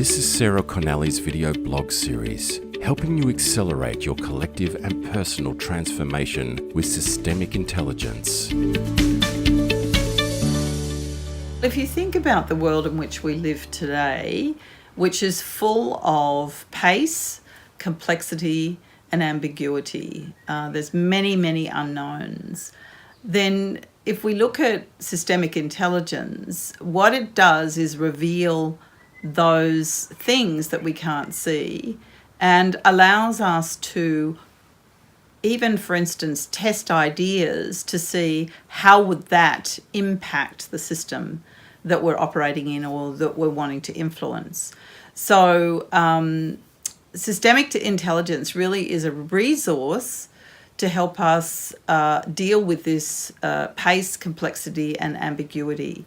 This is Sarah Connelly's video blog series, helping you accelerate your collective and personal transformation with systemic intelligence. If you think about the world in which we live today, which is full of pace, complexity, and ambiguity, there's many unknowns, then if we look at systemic intelligence, what it does is reveal those things that we can't see and allows us to even, for instance, test ideas to see how would that impact the system that we're operating in or that we're wanting to influence. So systemic intelligence really is a resource to help us deal with this pace, complexity, and ambiguity.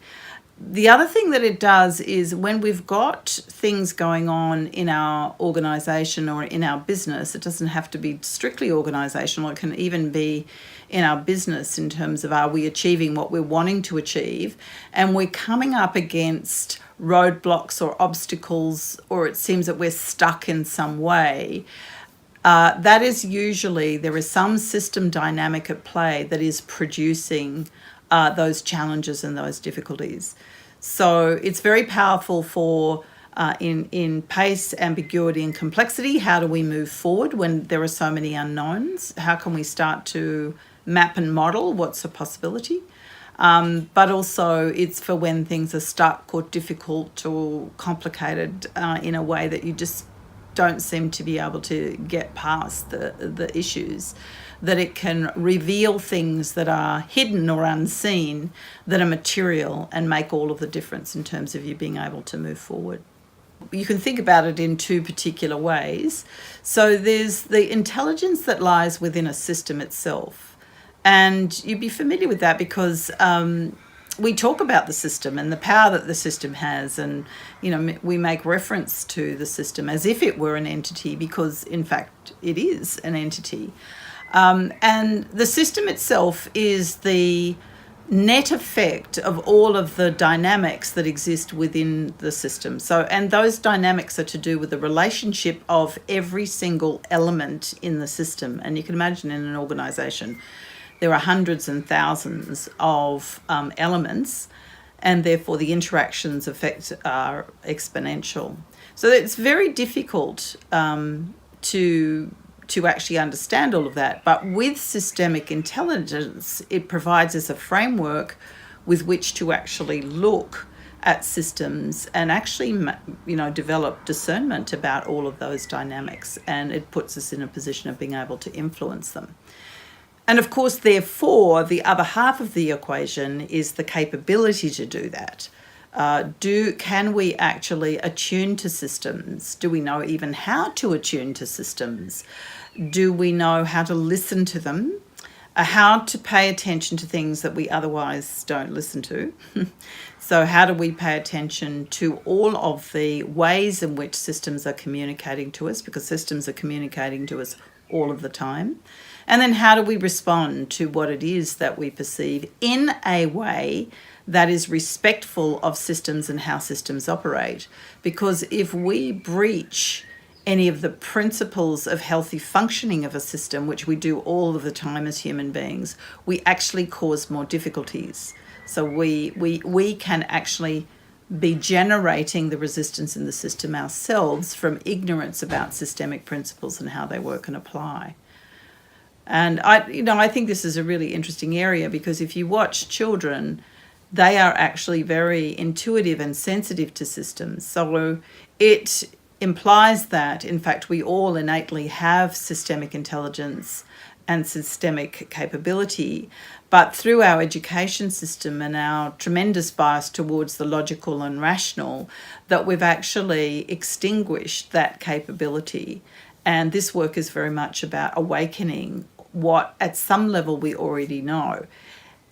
The other thing that it does is when we've got things going on in our organisation or in our business, it doesn't have to be strictly organisational, it can even be in our business in terms of are we achieving what we're wanting to achieve, and we're coming up against roadblocks or obstacles, or it seems that we're stuck in some way. That is usually, there is some system dynamic at play that is producing those challenges and those difficulties. So it's very powerful for in pace, ambiguity, and complexity. How do we move forward when there are so many unknowns? How can we start to map and model what's a possibility? But also it's for when things are stuck or difficult or complicated in a way that you just don't seem to be able to get past the issues, that it can reveal things that are hidden or unseen that are material and make all of the difference in terms of you being able to move forward. You can think about it in two particular ways. So there's the intelligence that lies within a system itself. And you'd be familiar with that because we talk about the system and the power that the system has, and we make reference to the system as if it were an entity, because in fact it is an entity. And the system itself is the net effect of all of the dynamics that exist within the system. So, and those dynamics are to do with the relationship of every single element in the system. And you can imagine in an organisation, there are hundreds and thousands of elements, and therefore the interactions are exponential. So it's very difficult to actually understand all of that. But with systemic intelligence, it provides us a framework with which to actually look at systems and actually develop discernment about all of those dynamics, and it puts us in a position of being able to influence them. And of course, therefore, the other half of the equation is the capability to do that. Can we actually attune to systems? Do we know even how to attune to systems? Do we know how to listen to them? How to pay attention to things that we otherwise don't listen to? So how do we pay attention to all of the ways in which systems are communicating to us? Because systems are communicating to us all of the time. And then how do we respond to what it is that we perceive in a way that is respectful of systems and how systems operate? Because if we breach any of the principles of healthy functioning of a system, which we do all of the time as human beings, we actually cause more difficulties. So we can actually be generating the resistance in the system ourselves from ignorance about systemic principles and how they work and apply. And I think this is a really interesting area, because if you watch children, they are actually very intuitive and sensitive to systems. So it implies that, in fact, we all innately have systemic intelligence and systemic capability, but through our education system and our tremendous bias towards the logical and rational, that we've actually extinguished that capability. And this work is very much about awakening what at some level we already know.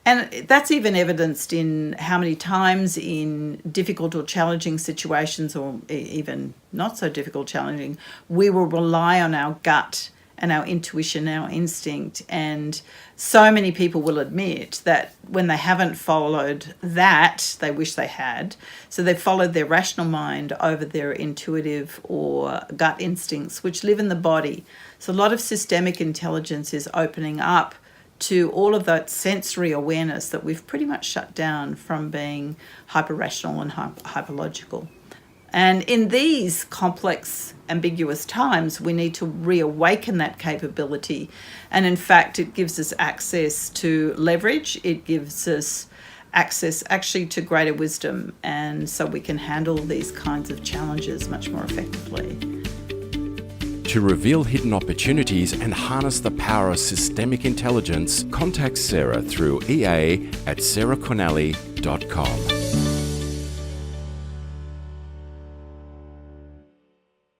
And that's even evidenced in how many times in difficult or challenging situations, or even not so difficult, challenging, we will rely on our gut and our intuition, our instinct. And so many people will admit that when they haven't followed that, they wish they had. So they've followed their rational mind over their intuitive or gut instincts, which live in the body. So a lot of systemic intelligence is opening up to all of that sensory awareness that we've pretty much shut down from being hyper-rational and hyperlogical. And in these complex, ambiguous times, we need to reawaken that capability. And in fact, it gives us access to leverage. It gives us access actually to greater wisdom. And so we can handle these kinds of challenges much more effectively. To reveal hidden opportunities and harness the power of systemic intelligence, contact Sarah through ea@sarahconnelly.com.